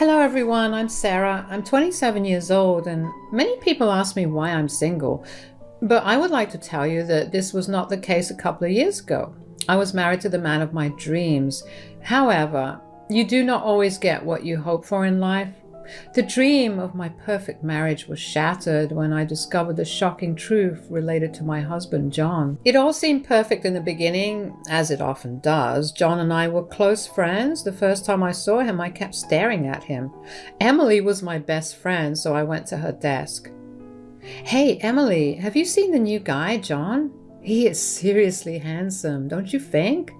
Hello everyone, I'm Sarah. I'm 27 years old and many people ask me why I'm single. But I would like to tell you that this was not the case a couple of years ago. I was married to the man of my dreams. However, you do not always get what you hope for in life. The dream of my perfect marriage was shattered when I discovered the shocking truth related to my husband, John. It all seemed perfect in the beginning, as it often does. John and I were close friends. The first time I saw him, I kept staring at him. Emily was my best friend, so I went to her desk. "Hey, Emily, have you seen the new guy, John? He is seriously handsome, don't you think?"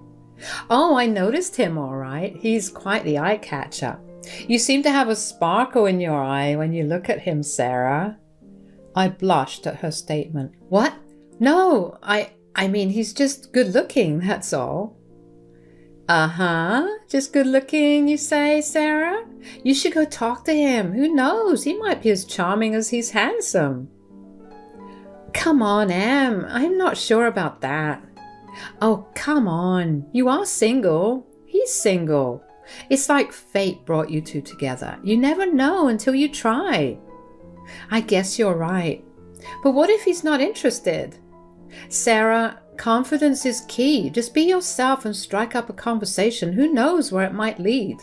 "Oh, I noticed him all right. He's quite the eye-catcher. You seem to have a sparkle in your eye when you look at him, Sarah." I blushed at her statement. "What? No, I mean, he's just good looking, that's all." "Uh-huh, just good looking, you say, Sarah? You should go talk to him. Who knows? He might be as charming as he's handsome." "Come on, Em. I'm not sure about that." "Oh, come on. You are single. He's single. It's like fate brought you two together. You never know until you try." "I guess you're right. But what if he's not interested?" "Sarah, confidence is key. Just be yourself and strike up a conversation. Who knows where it might lead?"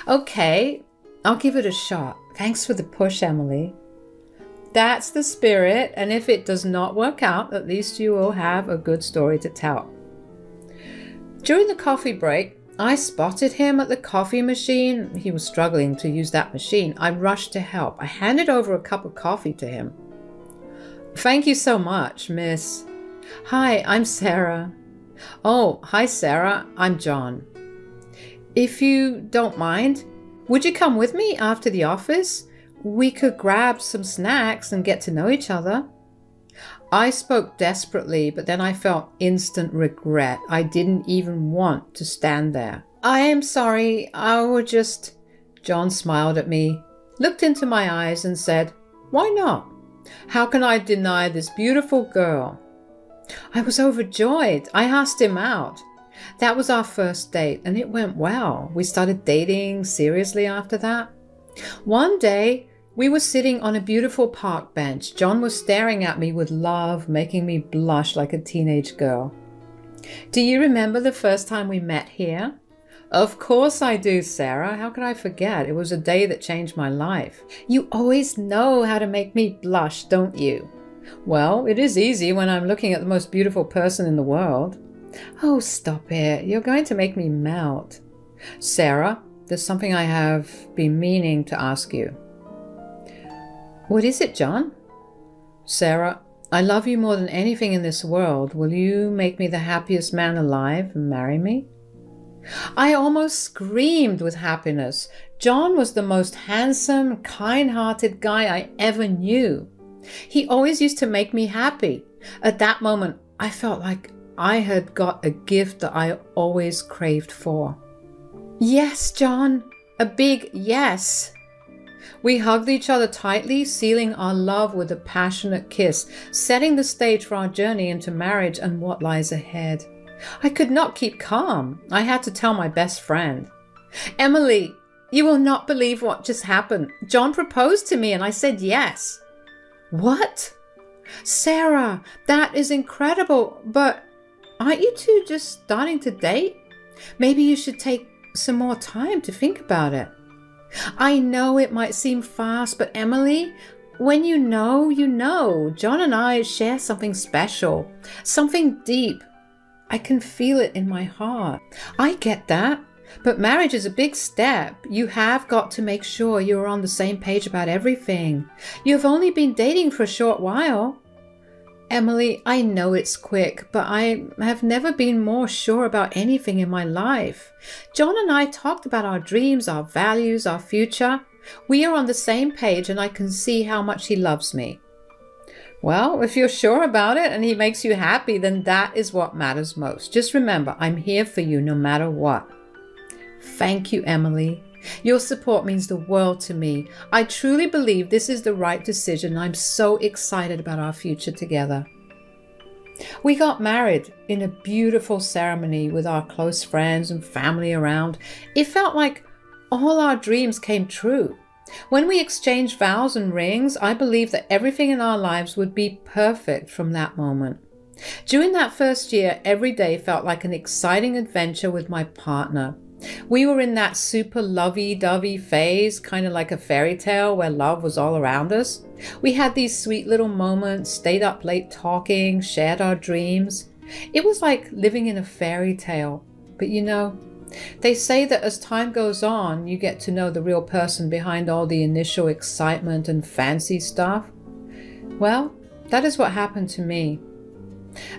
"Okay, I'll give it a shot. Thanks for the push, Emily." That's the spirit, and if it does not work out, at least you will have a good story to tell. During the coffee break, I spotted him at the coffee machine. He was struggling to use that machine. I rushed to help. I handed over a cup of coffee to him. "Thank you so much, miss." "Hi, I'm Sarah." "Oh, hi, Sarah. I'm John." "If you don't mind, would you come with me after the office? We could grab some snacks and get to know each other." I spoke desperately, but then I felt instant regret. I didn't even want to stand there. "I am sorry, I will just..." John smiled at me, looked into my eyes and said, "Why not? How can I deny this beautiful girl?" I was overjoyed. I asked him out. That was our first date and it went well. We started dating seriously after that. One day, we were sitting on a beautiful park bench. John was staring at me with love, making me blush like a teenage girl. "Do you remember the first time we met here?" "Of course I do, Sarah. How could I forget? It was a day that changed my life." "You always know how to make me blush, don't you?" "Well, it is easy when I'm looking at the most beautiful person in the world." "Oh, stop it. You're going to make me melt." "Sarah, there's something I have been meaning to ask you." "What is it, John?" "Sarah, I love you more than anything in this world. Will you make me the happiest man alive and marry me?" I almost screamed with happiness. John was the most handsome, kind-hearted guy I ever knew. He always used to make me happy. At that moment, I felt like I had got a gift that I always craved for. "Yes, John, a big yes." We hugged each other tightly, sealing our love with a passionate kiss, setting the stage for our journey into marriage and what lies ahead. I could not keep calm. I had to tell my best friend. "Emily, you will not believe what just happened. John proposed to me and I said yes." "What?" "Sarah, that is incredible, but aren't you two just starting to date? Maybe you should take some more time to think about it." "I know it might seem fast, but Emily, when you know, you know. John and I share something special, something deep. I can feel it in my heart." "I get that, but marriage is a big step. You have got to make sure you're on the same page about everything. You've only been dating for a short while." "Emily, I know it's quick, but I have never been more sure about anything in my life. John and I talked about our dreams, our values, our future. We are on the same page and I can see how much he loves me." "Well, if you're sure about it and he makes you happy, then that is what matters most. Just remember, I'm here for you no matter what." "Thank you, Emily. Your support means the world to me. I truly believe this is the right decision. I'm so excited about our future together." We got married in a beautiful ceremony with our close friends and family around. It felt like All our dreams came true. When we exchanged vows and rings, I believed that everything in our lives would be perfect from that moment. During that first year, every day felt like an exciting adventure with my partner. We were in that super lovey-dovey phase, kind of like a fairy tale where love was all around us. We had these sweet little moments, stayed up late talking, shared our dreams. It was like living in a fairy tale. But you know, they say that as time goes on, you get to know the real person behind all the initial excitement and fancy stuff. Well, that is what happened to me.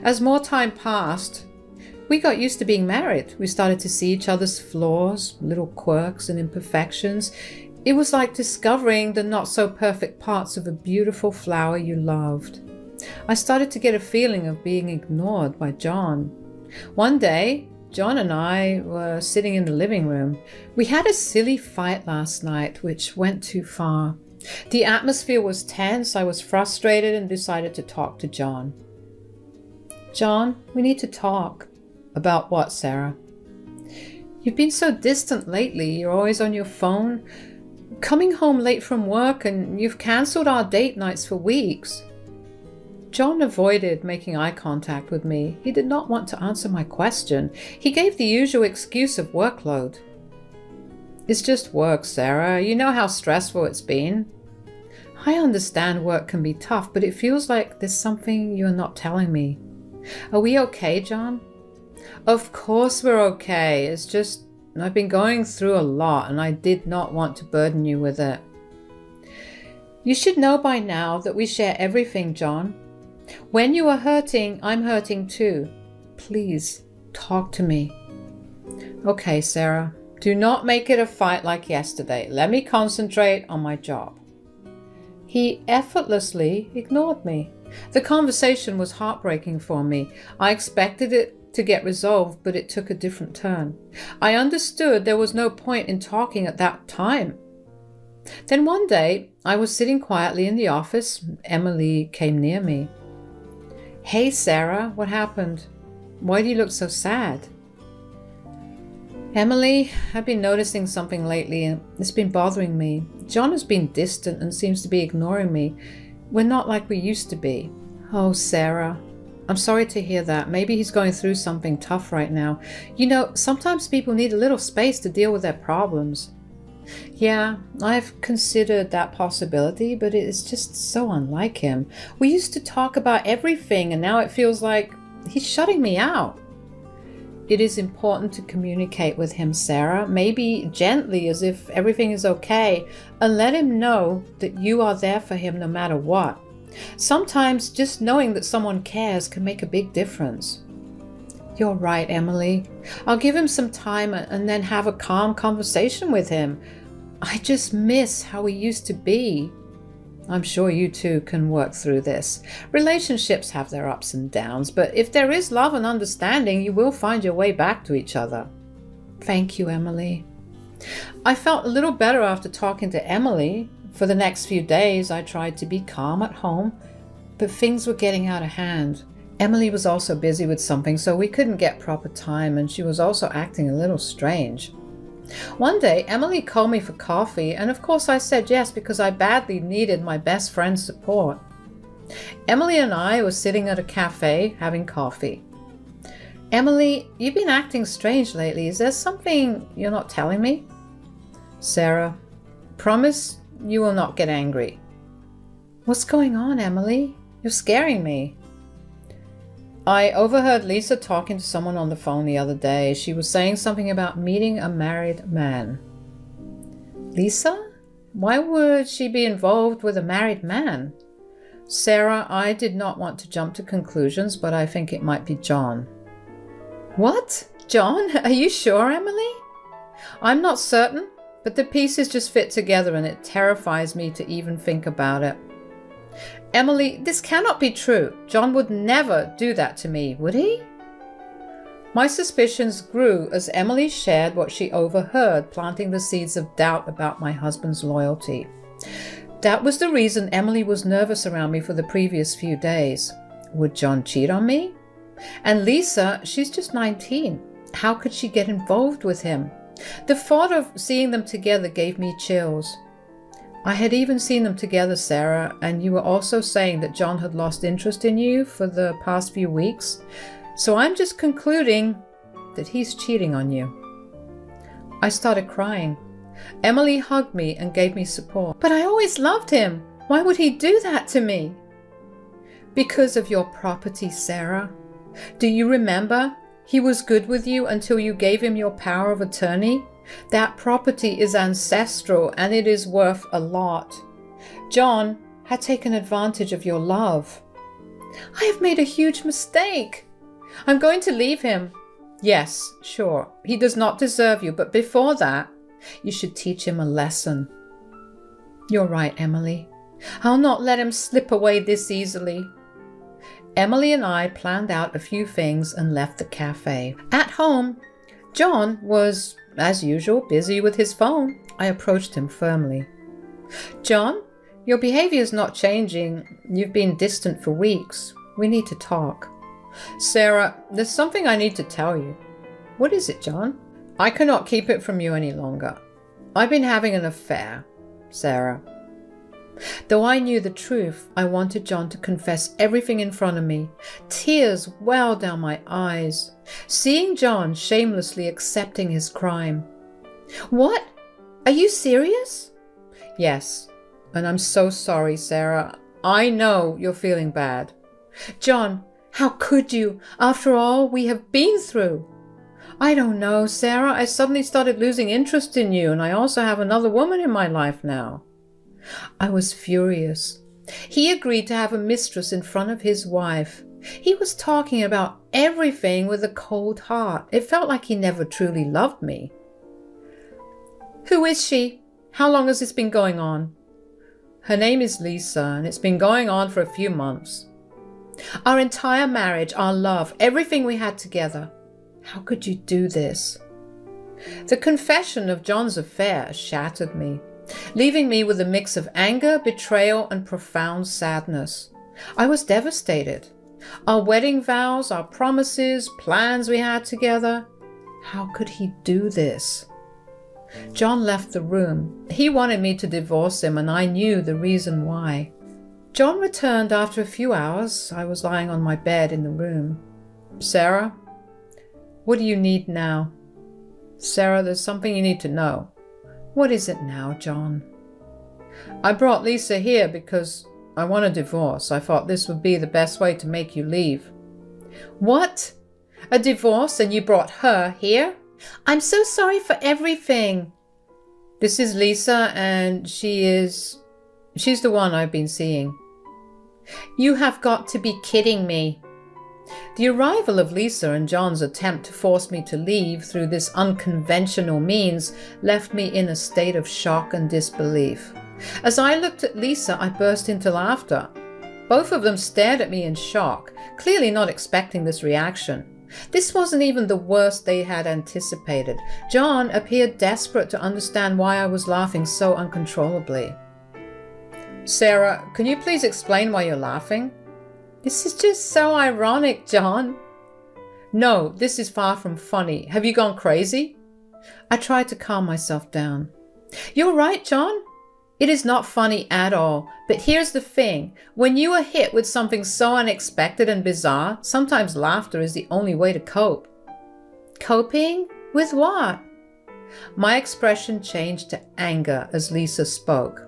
As more time passed, we got used to being married. We started to see each other's flaws, little quirks and imperfections. It was like discovering the not-so-perfect parts of a beautiful flower you loved. I started to get a feeling of being ignored by John. One day, John and I were sitting in the living room. We had a silly fight last night, which went too far. The atmosphere was tense. I was frustrated and decided to talk to John. John, we need to talk. About what, Sarah? You've been so distant lately. You're always on your phone, coming home late from work, and you've cancelled our date nights for weeks. John avoided making eye contact with me. He did not want to answer my question. He gave the usual excuse of workload. It's just work, Sarah. You know how stressful it's been. I understand work can be tough, but it feels like there's something you're not telling me. Are we okay, John? Of course we're okay. It's just I've been going through a lot and I did not want to burden you with it. You should know by now that we share everything, John. When you are hurting, I'm hurting too. Please, talk to me. Okay, Sarah. Do not make it a fight like yesterday. Let me concentrate on my job. He effortlessly ignored me. The conversation was heartbreaking for me. I expected it to get resolved, but it took a different turn. I understood there was no point in talking at that time. Then one day, I was sitting quietly in the office. Emily came near me. Hey, Sarah, what happened? Why do you look so sad? Emily, I've been noticing something lately and it's been bothering me. John has been distant and seems to be ignoring me. We're not like we used to be. Oh, Sarah, I'm sorry to hear that. Maybe he's going through something tough right now. You know, sometimes people need a little space to deal with their problems. Yeah, I've considered that possibility, but it is just so unlike him. We used to talk about everything, and now it feels like he's shutting me out. It is important to communicate with him, Sarah, maybe gently, as if everything is okay, and let him know that you are there for him no matter what. Sometimes just knowing that someone cares can make a big difference. You're right, Emily. I'll give him some time and then have a calm conversation with him. I just miss how we used to be. I'm sure you two can work through this. Relationships have their ups and downs, but if there is love and understanding, you will find your way back to each other. Thank you, Emily. I felt a little better after talking to Emily. For the next few days, I tried to be calm at home, but things were getting out of hand. Emily was also busy with something, so we couldn't get proper time, and she was also acting a little strange. One day, Emily called me for coffee, and of course I said yes because I badly needed my best friend's support. Emily and I were sitting at a cafe having coffee. Emily, you've been acting strange lately. Is there something you're not telling me? Sarah, promise you will not get angry. What's going on, Emily? You're scaring me. I overheard Lisa talking to someone on the phone the other day. She was saying something about meeting a married man. Lisa? Why would she be involved with a married man? Sarah, I did not want to jump to conclusions, but I think it might be John. What? John? Are you sure, Emily? I'm not certain, but the pieces just fit together and it terrifies me to even think about it. Emily, this cannot be true. John would never do that to me, would he? My suspicions grew as Emily shared what she overheard, planting the seeds of doubt about my husband's loyalty. That was the reason Emily was nervous around me for the previous few days. Would John cheat on me? And Lisa, she's just 19. How could she get involved with him? The thought of seeing them together gave me chills. I had even seen them together, Sarah, and you were also saying that John had lost interest in you for the past few weeks. So I'm just concluding that he's cheating on you. I started crying. Emily hugged me and gave me support. But I always loved him. Why would he do that to me? Because of your property, Sarah. Do you remember? He was good with you until you gave him your power of attorney. That property is ancestral and it is worth a lot. John had taken advantage of your love. I have made a huge mistake. I'm going to leave him. Yes, sure. He does not deserve you, but before that, you should teach him a lesson. You're right, Emily. I'll not let him slip away this easily. Emily and I planned out a few things and left the cafe. At home, John was, as usual, busy with his phone. I approached him firmly. John, your behavior is not changing. You've been distant for weeks. We need to talk. Sarah, there's something I need to tell you. What is it, John? I cannot keep it from you any longer. I've been having an affair, Sarah. Though I knew the truth, I wanted John to confess everything in front of me. Tears welled down my eyes, seeing John shamelessly accepting his crime. What? Are you serious? Yes, and I'm so sorry, Sarah. I know you're feeling bad. John, how could you, after all we have been through? I don't know, Sarah. I suddenly started losing interest in you, and I also have another woman in my life now. I was furious. He agreed to have a mistress in front of his wife. He was talking about everything with a cold heart. It felt like he never truly loved me. Who is she? How long has this been going on? Her name is Lisa, and it's been going on for a few months. Our entire marriage, our love, everything we had together. How could you do this? The confession of John's affair shattered me, leaving me with a mix of anger, betrayal, and profound sadness. I was devastated. Our wedding vows, our promises, plans we had together. How could he do this? John left the room. He wanted me to divorce him, and I knew the reason why. John returned after a few hours. I was lying on my bed in the room. Sarah, what do you need now? Sarah, there's something you need to know. What is it now, John? I brought Lisa here because I want a divorce. I thought this would be the best way to make you leave. What? A divorce, and you brought her here? I'm so sorry for everything. This is Lisa, and she's the one I've been seeing. You have got to be kidding me. The arrival of Lisa and John's attempt to force me to leave through this unconventional means left me in a state of shock and disbelief. As I looked at Lisa, I burst into laughter. Both of them stared at me in shock, clearly not expecting this reaction. This wasn't even the worst they had anticipated. John appeared desperate to understand why I was laughing so uncontrollably. Sarah, can you please explain why you're laughing? This is just so ironic, John. No, this is far from funny. Have you gone crazy? I tried to calm myself down. You're right, John. It is not funny at all. But here's the thing. When you are hit with something so unexpected and bizarre, sometimes laughter is the only way to cope. Coping? With what? My expression changed to anger as Lisa spoke.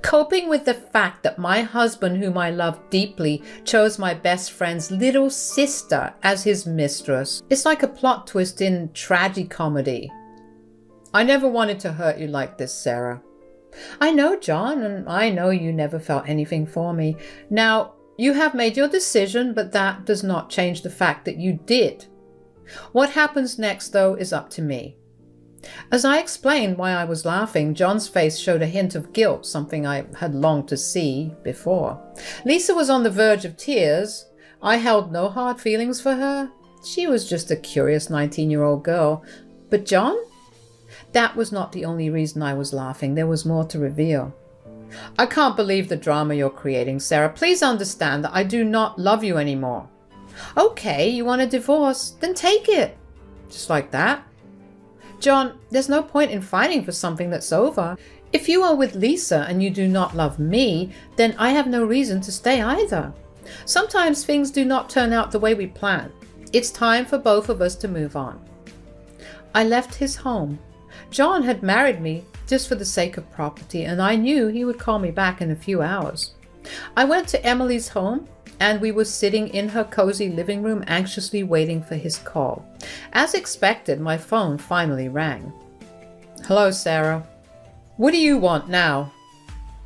Coping with the fact that my husband, whom I love deeply, chose my best friend's little sister as his mistress. It's like a plot twist in tragicomedy. I never wanted to hurt you like this, Sarah. I know, John, and I know you never felt anything for me. Now, you have made your decision, but that does not change the fact that you did. What happens next, though, is up to me. As I explained why I was laughing, John's face showed a hint of guilt, something I had longed to see before. Lisa was on the verge of tears. I held no hard feelings for her. She was just a curious 19-year-old girl. But John? That was not the only reason I was laughing. There was more to reveal. I can't believe the drama you're creating, Sarah. Please understand that I do not love you anymore. Okay, you want a divorce? Then take it. Just like that? John, there's no point in fighting for something that's over. If you are with Lisa and you do not love me, then I have no reason to stay either. Sometimes things do not turn out the way we plan. It's time for both of us to move on. I left his home. John had married me just for the sake of property, and I knew he would call me back in a few hours. I went to Emily's home, and we were sitting in her cozy living room anxiously waiting for his call. As expected, my phone finally rang. Hello, Sarah. What do you want now?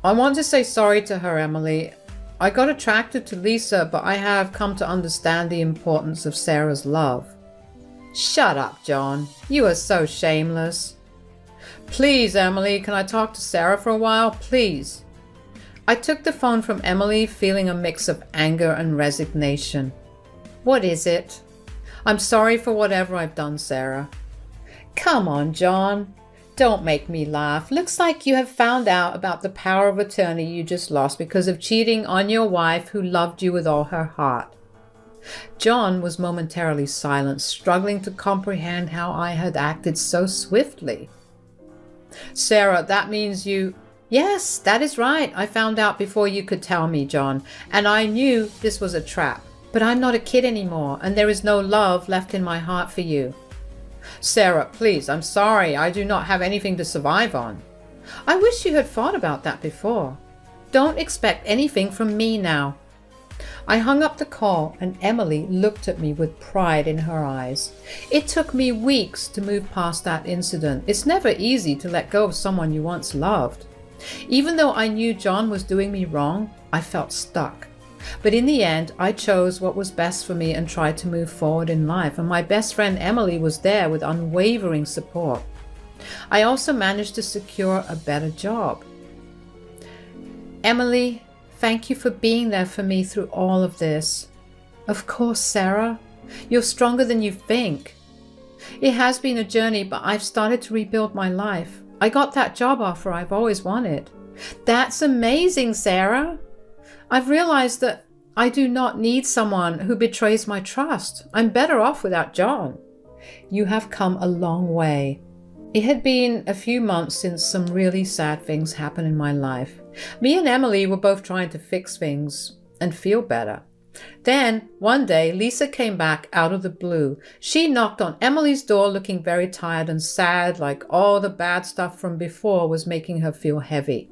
I want to say sorry to her, Emily. I got attracted to Lisa, but I have come to understand the importance of Sarah's love. Shut up, John. You are so shameless. Please, Emily, can I talk to Sarah for a while? Please. I took the phone from Emily, feeling a mix of anger and resignation. What is it? I'm sorry for whatever I've done, Sarah. Come on, John. Don't make me laugh. Looks like you have found out about the power of attorney you just lost because of cheating on your wife who loved you with all her heart. John was momentarily silent, struggling to comprehend how I had acted so swiftly. Sarah, that means you... Yes, that is right. I found out before you could tell me, John, and I knew this was a trap. But I'm not a kid anymore, and there is no love left in my heart for you. Sarah, please, I'm sorry. I do not have anything to survive on. I wish you had thought about that before. Don't expect anything from me now. I hung up the call, and Emily looked at me with pride in her eyes. It took me weeks to move past that incident. It's never easy to let go of someone you once loved. Even though I knew John was doing me wrong, I felt stuck. But in the end, I chose what was best for me and tried to move forward in life, and my best friend Emily was there with unwavering support. I also managed to secure a better job. Emily, thank you for being there for me through all of this. Of course, Sarah. You're stronger than you think. It has been a journey, but I've started to rebuild my life. I got that job offer I've always wanted. That's amazing, Sarah. I've realized that I do not need someone who betrays my trust. I'm better off without John. You have come a long way. It had been a few months since some really sad things happened in my life. Me and Emily were both trying to fix things and feel better. Then, one day, Lisa came back out of the blue. She knocked on Emily's door looking very tired and sad, like all the bad stuff from before was making her feel heavy.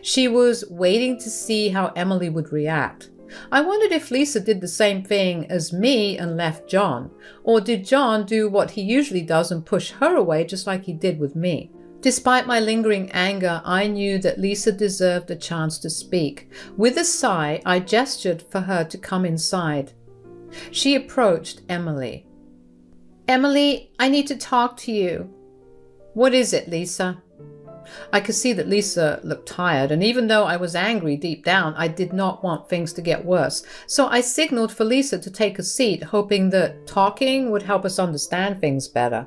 She was waiting to see how Emily would react. I wondered if Lisa did the same thing as me and left John, or did John do what he usually does and push her away just like he did with me. Despite my lingering anger, I knew that Lisa deserved a chance to speak. With a sigh, I gestured for her to come inside. She approached Emily. Emily, I need to talk to you. What is it, Lisa? I could see that Lisa looked tired, and even though I was angry deep down, I did not want things to get worse. So I signaled for Lisa to take a seat, hoping that talking would help us understand things better.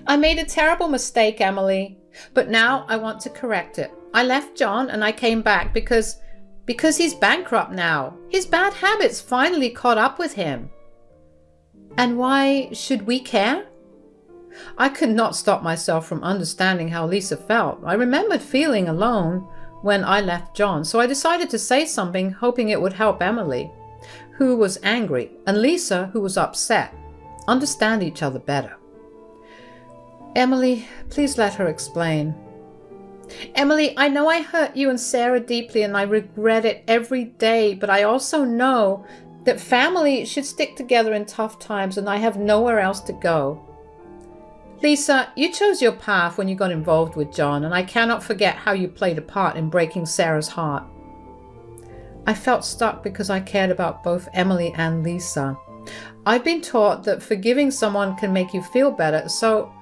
I made a terrible mistake, Emily, but now I want to correct it. I left John and I came back because he's bankrupt now. His bad habits finally caught up with him. And why should we care? I could not stop myself from understanding how Lisa felt. I remembered feeling alone when I left John, so I decided to say something, hoping it would help Emily, who was angry, and Lisa, who was upset, understand each other better. Emily, please let her explain. Emily, I know I hurt you and Sarah deeply, and I regret it every day, but I also know that family should stick together in tough times, and I have nowhere else to go. Lisa, you chose your path when you got involved with John, and I cannot forget how you played a part in breaking Sarah's heart. I felt stuck because I cared about both Emily and Lisa. I've been taught that forgiving someone can make you feel better, so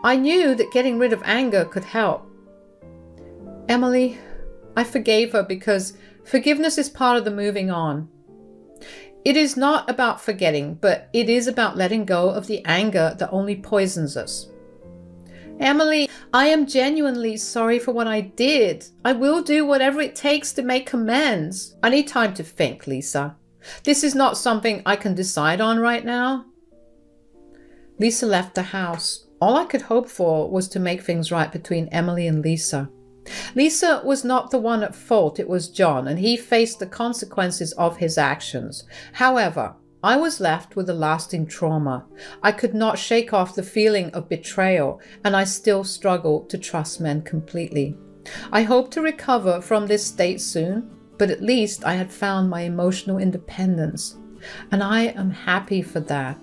I knew that getting rid of anger could help. Emily, I forgave her because forgiveness is part of the moving on. It is not about forgetting, but it is about letting go of the anger that only poisons us. Emily, I am genuinely sorry for what I did. I will do whatever it takes to make amends. I need time to think, Lisa. This is not something I can decide on right now. Lisa left the house. All I could hope for was to make things right between Emily and Lisa. Lisa was not the one at fault, it was John, and he faced the consequences of his actions. However, I was left with a lasting trauma. I could not shake off the feeling of betrayal, and I still struggle to trust men completely. I hope to recover from this state soon, but at least I had found my emotional independence, and I am happy for that.